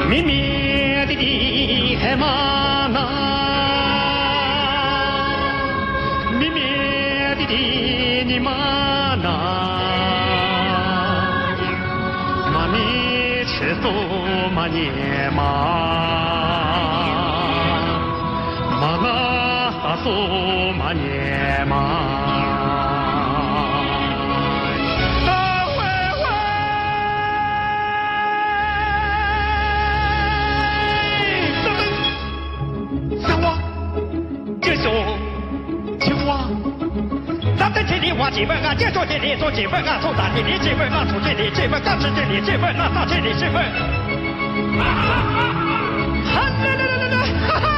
绵绵的地海茫茫，绵绵的地你茫茫，妈咪吃素嘛年嘛，妈妈撒素嘛年嘛。咱在这里挖几份啊，接受这里做几份啊，从打这里这份啊，从这里这份，刚吃这里这份啊，到这里这份。哈哈！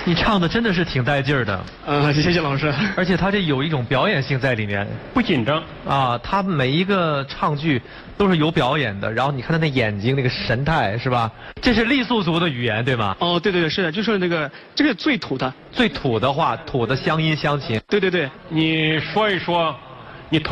你唱的真的是挺带劲儿的，谢谢老师。而且他这有一种表演性在里面，不紧张啊。他每一个唱句都是有表演的，然后你看他那眼睛那个神态，是吧？这是傈僳族的语言，对吗？哦，对对对，是的，就是那个这个最土的，最土的话，土的乡音乡情。对对对，你说一说